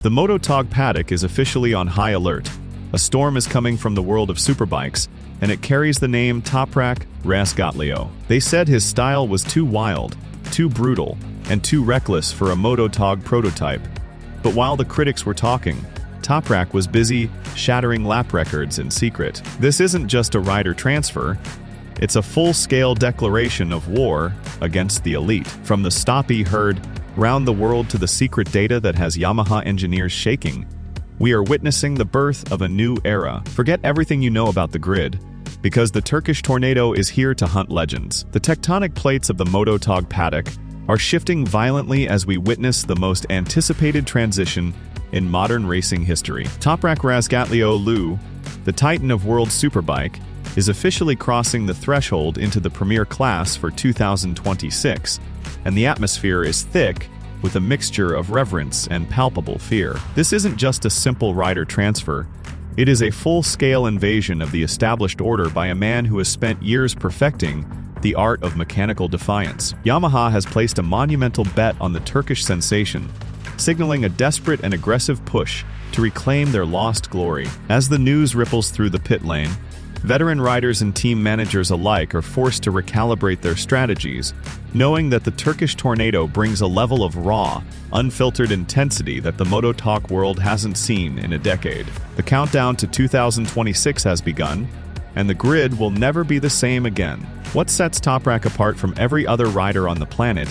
The MotoGP paddock is officially on high alert. A storm is coming from the world of superbikes, and it carries the name Toprak Razgatlıoğlu. They said his style was too wild, too brutal, and too reckless for a MotoGP prototype. But while the critics were talking, Toprak was busy shattering lap records in secret. This isn't just a rider transfer, it's a full-scale declaration of war against the elite. From the stoppie heard round the world to the secret data that has Yamaha engineers shaking, we are witnessing the birth of a new era. Forget everything you know about the grid, because the Turkish Tornado is here to hunt legends. The tectonic plates of the MotoGP paddock are shifting violently as we witness the most anticipated transition in modern racing history. Toprak Razgatlıoğlu, the titan of World Superbike, is officially crossing the threshold into the premier class for 2026, and the atmosphere is thick with a mixture of reverence and palpable fear. This isn't just a simple rider transfer, it is a full-scale invasion of the established order by a man who has spent years perfecting the art of mechanical defiance. Yamaha has placed a monumental bet on the Turkish sensation, signaling a desperate and aggressive push to reclaim their lost glory. As the news ripples through the pit lane, veteran riders and team managers alike are forced to recalibrate their strategies, knowing that the Turkish Tornado brings a level of raw, unfiltered intensity that the MotoGP world hasn't seen in a decade. The countdown to 2026 has begun, and the grid will never be the same again. What sets Toprak apart from every other rider on the planet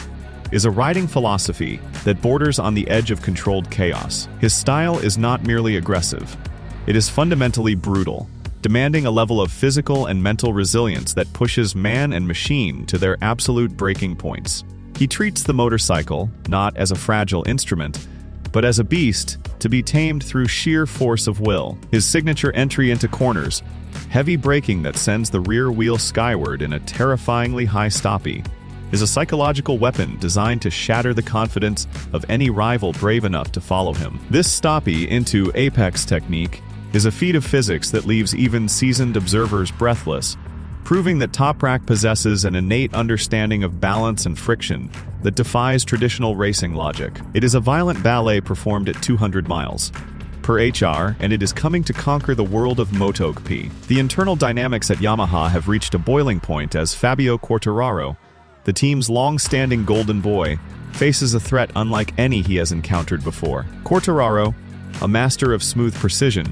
is a riding philosophy that borders on the edge of controlled chaos. His style is not merely aggressive, it is fundamentally brutal, demanding a level of physical and mental resilience that pushes man and machine to their absolute breaking points. He treats the motorcycle not as a fragile instrument, but as a beast to be tamed through sheer force of will. His signature entry into corners, heavy braking that sends the rear wheel skyward in a terrifyingly high stoppie, is a psychological weapon designed to shatter the confidence of any rival brave enough to follow him. This stoppie into apex technique is a feat of physics that leaves even seasoned observers breathless, proving that Toprak possesses an innate understanding of balance and friction that defies traditional racing logic. It is a violent ballet performed at 200 miles per HR, and it is coming to conquer the world of MotoGP. The internal dynamics at Yamaha have reached a boiling point as Fabio Quartararo, the team's long-standing golden boy, faces a threat unlike any he has encountered before. Quartararo, a master of smooth precision,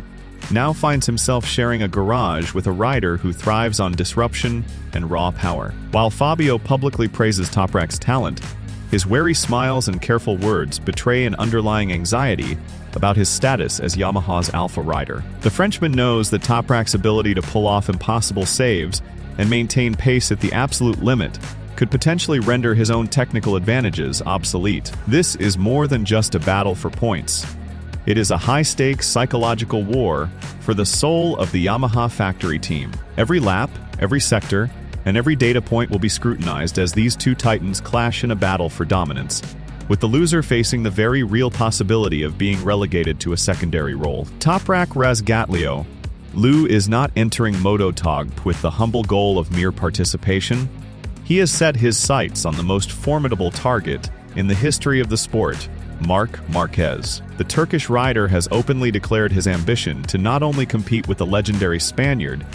now finds himself sharing a garage with a rider who thrives on disruption and raw power. While Fabio publicly praises Toprak's talent, his wary smiles and careful words betray an underlying anxiety about his status as Yamaha's alpha rider. The Frenchman knows that Toprak's ability to pull off impossible saves and maintain pace at the absolute limit could potentially render his own technical advantages obsolete. This is more than just a battle for points. It is a high-stakes psychological war for the soul of the Yamaha factory team. Every lap, every sector, and every data point will be scrutinized as these two titans clash in a battle for dominance, with the loser facing the very real possibility of being relegated to a secondary role. Toprak Razgatlıoğlu is not entering MotoGP with the humble goal of mere participation. He has set his sights on the most formidable target in the history of the sport, Marc Marquez. The Turkish rider has openly declared his ambition to not only compete with the legendary Spaniard,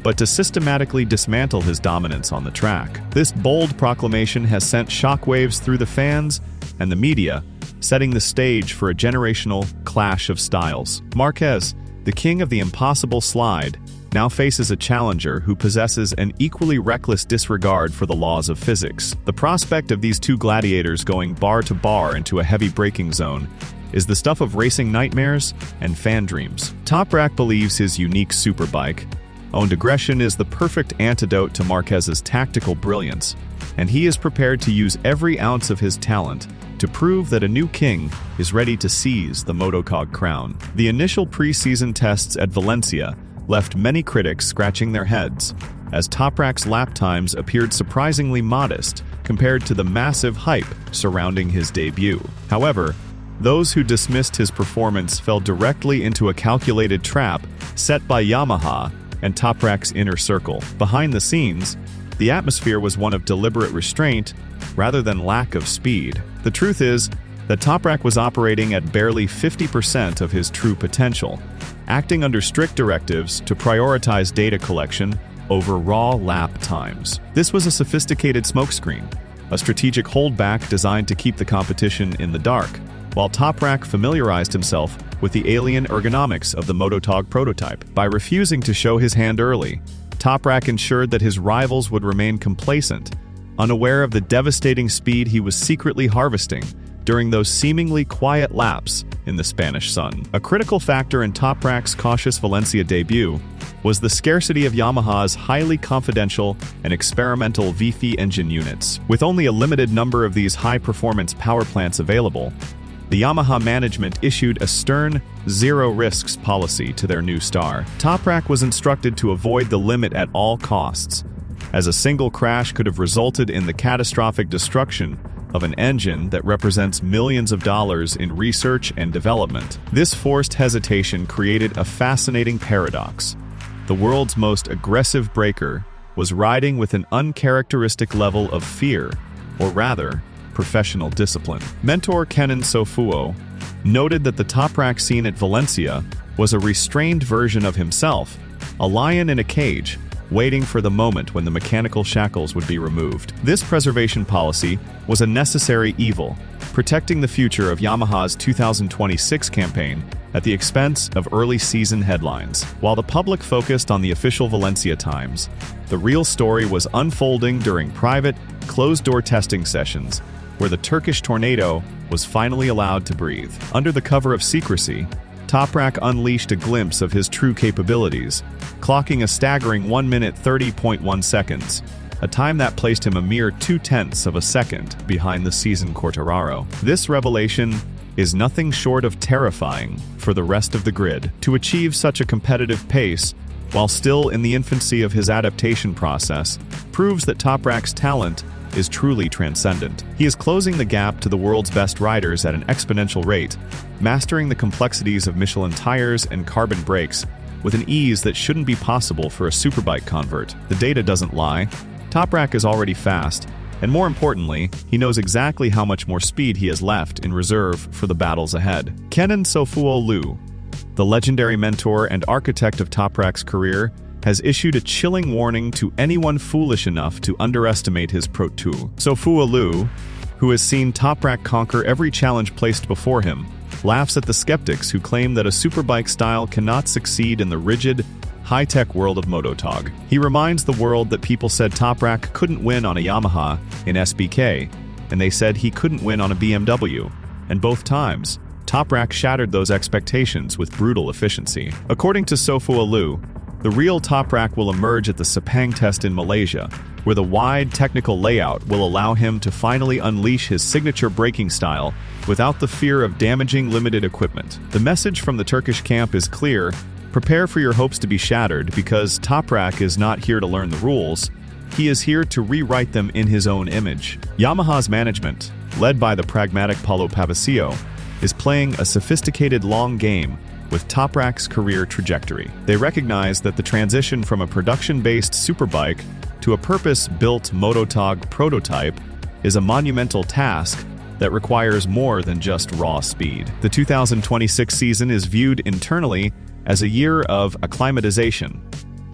but to systematically dismantle his dominance on the track. This bold proclamation has sent shockwaves through the fans and the media, setting the stage for a generational clash of styles. Marquez, the king of the impossible slide, now faces a challenger who possesses an equally reckless disregard for the laws of physics. The prospect of these two gladiators going bar to bar into a heavy braking zone is the stuff of racing nightmares and fan dreams. Toprak believes his unique superbike-owned aggression is the perfect antidote to Marquez's tactical brilliance, and he is prepared to use every ounce of his talent to prove that a new king is ready to seize the MotoGP crown. The initial pre-season tests at Valencia left many critics scratching their heads, as Toprak's lap times appeared surprisingly modest compared to the massive hype surrounding his debut. However, those who dismissed his performance fell directly into a calculated trap set by Yamaha and Toprak's inner circle. Behind the scenes, the atmosphere was one of deliberate restraint rather than lack of speed. The truth is, that Toprak was operating at barely 50% of his true potential, acting under strict directives to prioritize data collection over raw lap times. This was a sophisticated smokescreen, a strategic holdback designed to keep the competition in the dark, while Toprak familiarized himself with the alien ergonomics of the MotoGP prototype. By refusing to show his hand early, Toprak ensured that his rivals would remain complacent, unaware of the devastating speed he was secretly harvesting during those seemingly quiet laps in the Spanish sun. A critical factor in Toprak's cautious Valencia debut was the scarcity of Yamaha's highly confidential and experimental VF engine units. With only a limited number of these high-performance power plants available, the Yamaha management issued a stern, zero-risks policy to their new star. Toprak was instructed to avoid the limit at all costs, as a single crash could have resulted in the catastrophic destruction of an engine that represents millions of dollars in research and development. This forced hesitation created a fascinating paradox. The world's most aggressive breaker was riding with an uncharacteristic level of fear, or rather, professional discipline. Mentor Kenan Sofuoğlu noted that the Toprak scene at Valencia was a restrained version of himself, a lion in a cage, waiting for the moment when the mechanical shackles would be removed. This preservation policy was a necessary evil, protecting the future of Yamaha's 2026 campaign at the expense of early season headlines. While the public focused on the official Valencia times, the real story was unfolding during private, closed-door testing sessions, where the Turkish Tornado was finally allowed to breathe. Under the cover of secrecy, Toprak unleashed a glimpse of his true capabilities, clocking a staggering 1 minute 30.1 seconds, a time that placed him a mere 0.2 of a second behind the seasoned Quartararo. This revelation is nothing short of terrifying for the rest of the grid. To achieve such a competitive pace, while still in the infancy of his adaptation process, proves that Toprak's talent is truly transcendent. He is closing the gap to the world's best riders at an exponential rate, mastering the complexities of Michelin tires and carbon brakes with an ease that shouldn't be possible for a superbike convert. The data doesn't lie. Toprak is already fast, and more importantly, he knows exactly how much more speed he has left in reserve for the battles ahead. Kenan Sofuoğlu, the legendary mentor and architect of Toprak's career, has issued a chilling warning to anyone foolish enough to underestimate his Pro 2. Sofuoğlu, who has seen Toprak conquer every challenge placed before him, laughs at the skeptics who claim that a superbike style cannot succeed in the rigid, high-tech world of MotoGP. He reminds the world that people said Toprak couldn't win on a Yamaha in SBK, and they said he couldn't win on a BMW, and both times, Toprak shattered those expectations with brutal efficiency. According to Sofuoğlu, the real Toprak will emerge at the Sepang test in Malaysia, where the wide technical layout will allow him to finally unleash his signature braking style without the fear of damaging limited equipment. The message from the Turkish camp is clear: prepare for your hopes to be shattered, because Toprak is not here to learn the rules, he is here to rewrite them in his own image. Yamaha's management, led by the pragmatic Paulo Pavasio, is playing a sophisticated long game with Toprak's career trajectory. They recognize that the transition from a production-based superbike to a purpose-built MotoGP prototype is a monumental task that requires more than just raw speed. The 2026 season is viewed internally as a year of acclimatization,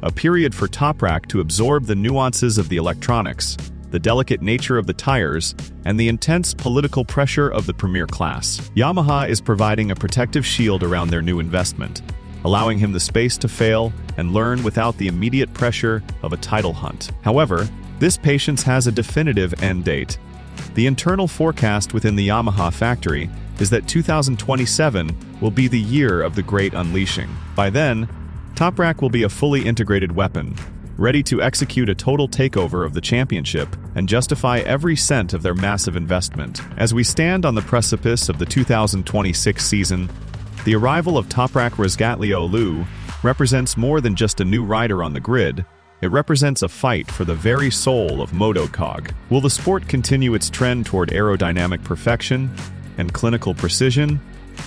a period for Toprak to absorb the nuances of the electronics, the delicate nature of the tires, and the intense political pressure of the premier class. Yamaha is providing a protective shield around their new investment, allowing him the space to fail and learn without the immediate pressure of a title hunt. However, this patience has a definitive end date. The internal forecast within the Yamaha factory is that 2027 will be the year of the great unleashing. By then, Toprak will be a fully integrated weapon, ready to execute a total takeover of the championship and justify every cent of their massive investment. As we stand on the precipice of the 2026 season, the arrival of Toprak Razgatlıoğlu represents more than just a new rider on the grid. It represents a fight for the very soul of MotoGP. Will the sport continue its trend toward aerodynamic perfection and clinical precision?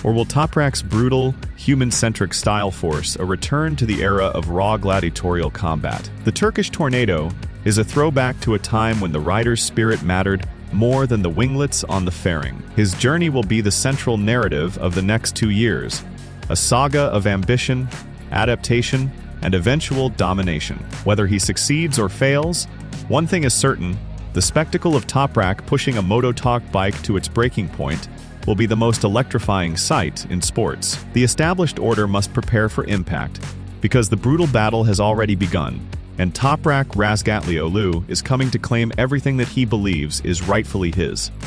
Or will Toprak's brutal, human-centric style force a return to the era of raw gladiatorial combat? The Turkish Tornado is a throwback to a time when the rider's spirit mattered more than the winglets on the fairing. His journey will be the central narrative of the next 2 years, a saga of ambition, adaptation, and eventual domination. Whether he succeeds or fails, one thing is certain: the spectacle of Toprak pushing a MotoGP bike to its breaking point will be the most electrifying sight in sports. The established order must prepare for impact, because the brutal battle has already begun, and Toprak Razgatlıoğlu is coming to claim everything that he believes is rightfully his.